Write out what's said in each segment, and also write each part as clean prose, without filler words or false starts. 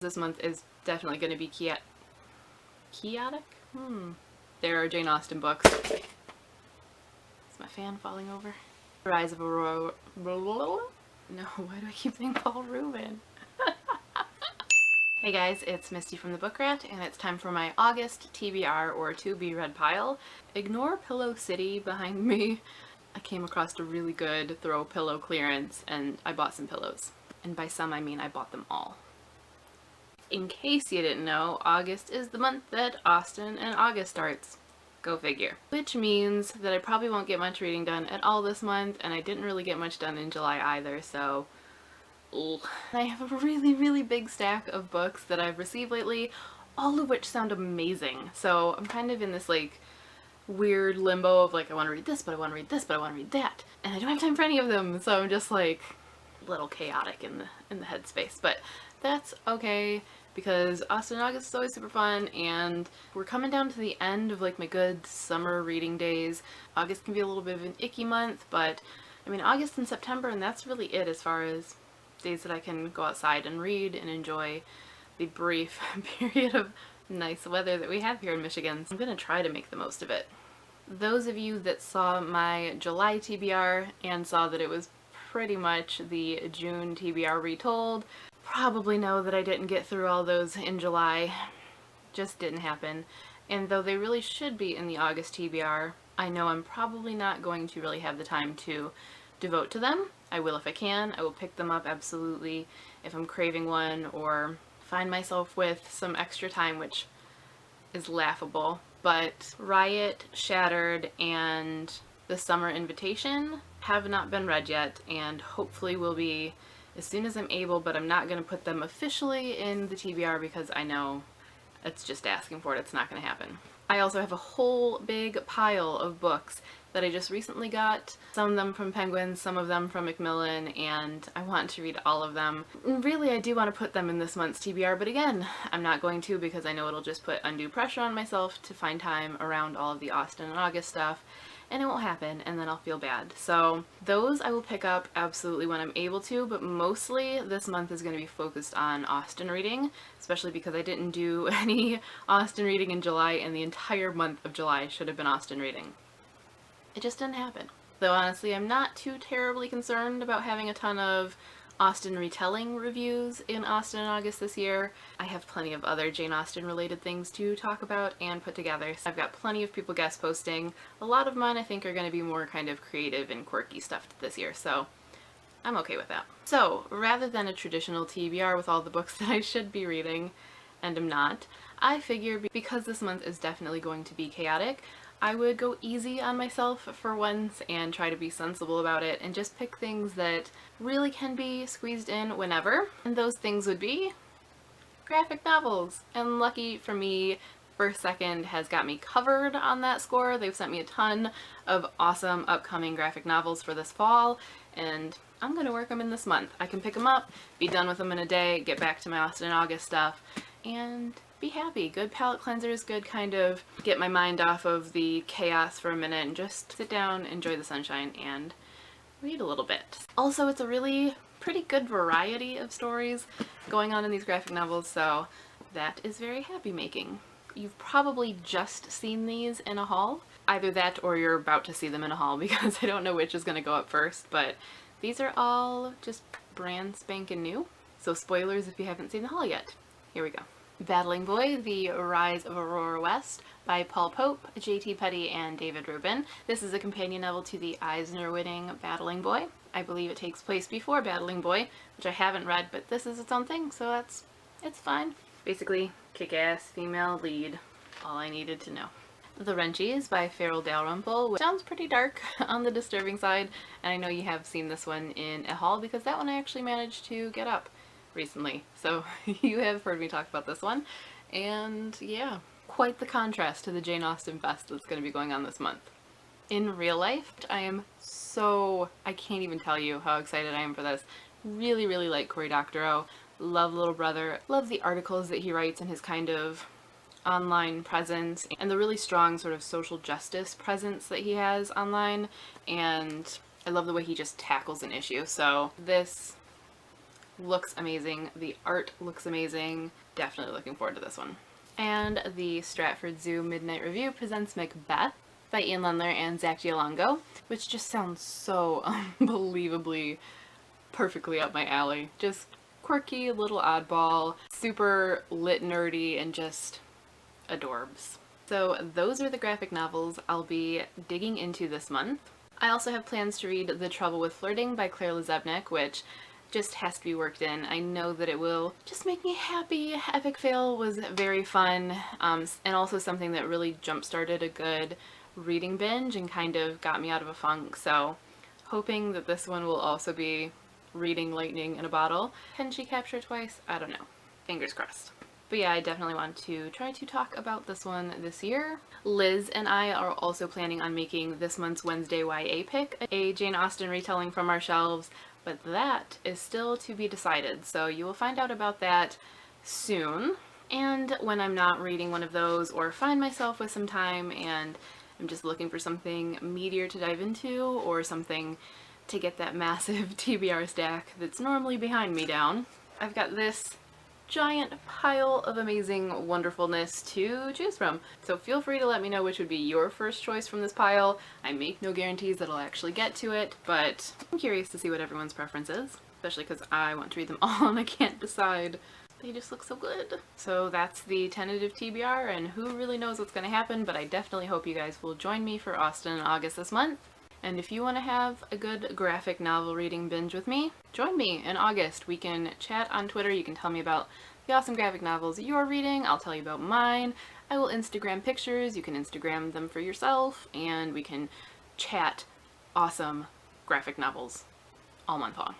This month is definitely going to be chaotic? There are Jane Austen books. Is my fan falling over? The Rise of Aurora... No, why do I keep saying Paul Rubin? Hey guys, it's Misty from the Book Rat, and it's time for my August TBR or to be read pile. Ignore Pillow City behind me. I came across a really good throw pillow clearance and I bought some pillows. And by some I mean I bought them all. In case you didn't know, August is the month that Austen and August starts. Go figure. Which means that I probably won't get much reading done at all this month, and I didn't really get much done in July either, so... I have a really big stack of books that I've received lately, all of which sound amazing. So I'm kind of in this like weird limbo of like I want to read this, but I want to read this, but I want to read that, and I don't have time for any of them. So I'm just like a little chaotic in the headspace, but that's okay because Austen and August is always super fun, and we're coming down to the end of like my good summer reading days. August can be a little bit of an icky month, but I mean August and September, and that's really it as far as days that I can go outside and read and enjoy the brief period of nice weather that we have here in Michigan. So I'm gonna try to make the most of it. Those of you that saw my July TBR and saw that it was pretty much the June TBR retold probably know that I didn't get through all those in July. Just didn't happen. And though they really should be in the August TBR, I know I'm probably not going to really have the time to devote to them. I will if I can. I will pick them up absolutely if I'm craving one or find myself with some extra time, which is laughable. But Riot, Shattered, and The Summer Invitation have not been read yet, and hopefully will be as soon as I'm able, but I'm not going to put them officially in the TBR because I know it's just asking for it. It's not going to happen. I also have a whole big pile of books that I just recently got. Some of them from Penguin, some of them from Macmillan, and I want to read all of them. Really, I do want to put them in this month's TBR, but again, I'm not going to because I know it'll just put undue pressure on myself to find time around all of the Austen and August stuff, and it won't happen, and then I'll feel bad. So those I will pick up absolutely when I'm able to, but mostly this month is going to be focused on Austen reading, especially because I didn't do any Austen reading in July, and the entire month of July should have been Austen reading. It just didn't happen. Though honestly, I'm not too terribly concerned about having a ton of Austen retelling reviews in Austen and August this year. I have plenty of other Jane Austen related things to talk about and put together. So I've got plenty of people guest posting. A lot of mine I think are going to be more kind of creative and quirky stuff this year, so I'm okay with that. So rather than a traditional TBR with all the books that I should be reading, and am not, I figure because this month is definitely going to be chaotic, I would go easy on myself for once and try to be sensible about it and just pick things that really can be squeezed in whenever. And those things would be graphic novels. And lucky for me, First Second has got me covered on that score. They've sent me a ton of awesome upcoming graphic novels for this fall, and I'm gonna work them in this month. I can pick them up, be done with them in a day, get back to my Austen and August stuff, and be happy. Good palate cleansers, good kind of get my mind off of the chaos for a minute and just sit down, enjoy the sunshine, and read a little bit. Also, it's a really pretty good variety of stories going on in these graphic novels, so that is very happy making. You've probably just seen these in a haul. Either that or you're about to see them in a haul because I don't know which is going to go up first, but these are all just brand spanking new. So spoilers if you haven't seen the haul yet. Here we go. Battling Boy, The Rise of Aurora West by Paul Pope, J.T. Petty, and David Rubin. This is a companion novel to the Eisner-winning Battling Boy. I believe it takes place before Battling Boy, which I haven't read, but this is its own thing, so it's fine. Basically, kick-ass female lead. All I needed to know. The Wrenchies by Farrell Dalrymple, which sounds pretty dark on the disturbing side, and I know you have seen this one in a haul because that one I actually managed to get up recently, so you have heard me talk about this one, and yeah, quite the contrast to the Jane Austen fest that's going to be going on this month. In real life, I can't even tell you how excited I am for this. Really like Cory Doctorow, love Little Brother, love the articles that he writes and his kind of online presence, and the really strong sort of social justice presence that he has online, and I love the way he just tackles an issue, so this looks amazing. The art looks amazing. Definitely looking forward to this one. And the Stratford Zoo Midnight Review presents Macbeth by Ian Lundler and Zach Gialongo, which just sounds so unbelievably perfectly up my alley. Just quirky, little oddball, super lit nerdy, and just adorbs. So those are the graphic novels I'll be digging into this month. I also have plans to read The Trouble with Flirting by Claire Lazebnik, which just has to be worked in. I know that it will just make me happy. Epic Fail was very fun, and also something that really jump-started a good reading binge and kind of got me out of a funk, so hoping that this one will also be reading lightning in a bottle. Can she capture it twice? I don't know. Fingers crossed. But yeah, I definitely want to try to talk about this one this year. Liz and I are also planning on making this month's Wednesday YA pick, a Jane Austen retelling from our shelves, but that is still to be decided, so you will find out about that soon. And when I'm not reading one of those or find myself with some time and I'm just looking for something meatier to dive into or something to get that massive TBR stack that's normally behind me down, I've got this giant pile of amazing wonderfulness to choose from. So feel free to let me know which would be your first choice from this pile. I make no guarantees that I'll actually get to it, but I'm curious to see what everyone's preference is, especially because I want to read them all and I can't decide. They just look so good. So that's the tentative TBR, and who really knows what's going to happen, but I definitely hope you guys will join me for Austen in August this month. And if you want to have a good graphic novel reading binge with me, join me in August. We can chat on Twitter. You can tell me about the awesome graphic novels you're reading. I'll tell you about mine. I will Instagram pictures. You can Instagram them for yourself, and we can chat awesome graphic novels all month long.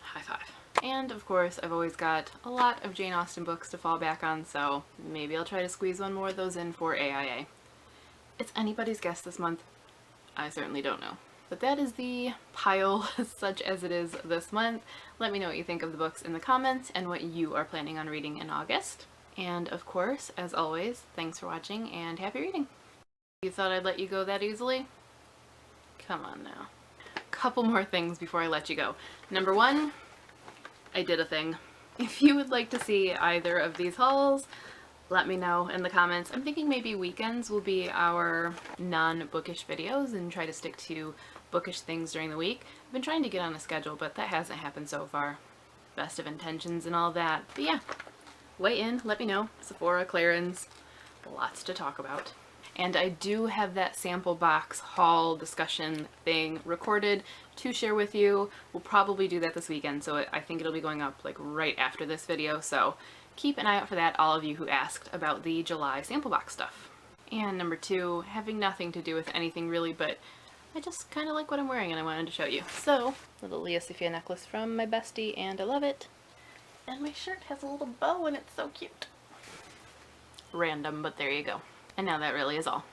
High five. And of course, I've always got a lot of Jane Austen books to fall back on, so maybe I'll try to squeeze one more of those in for AIA. It's anybody's guess this month. I certainly don't know. But that is the pile, such as it is this month. Let me know what you think of the books in the comments and what you are planning on reading in August. And of course, as always, thanks for watching and happy reading. You thought I'd let you go that easily? Come on now. Couple more things before I let you go. Number one, I did a thing. If you would like to see either of these hauls, let me know in the comments. I'm thinking maybe weekends will be our non-bookish videos and try to stick to bookish things during the week. I've been trying to get on a schedule, but that hasn't happened so far. Best of intentions and all that. But yeah, weigh in, let me know. Sephora, Clarins, lots to talk about. And I do have that sample box haul discussion thing recorded to share with you. We'll probably do that this weekend, so I think it'll be going up like right after this video, so keep an eye out for that, all of you who asked about the July sample box stuff. And number two, having nothing to do with anything really, but I just kind of like what I'm wearing and I wanted to show you. So, little Leah Sophia necklace from my bestie, and I love it. And my shirt has a little bow and it's so cute. Random, but there you go. And now that really is all.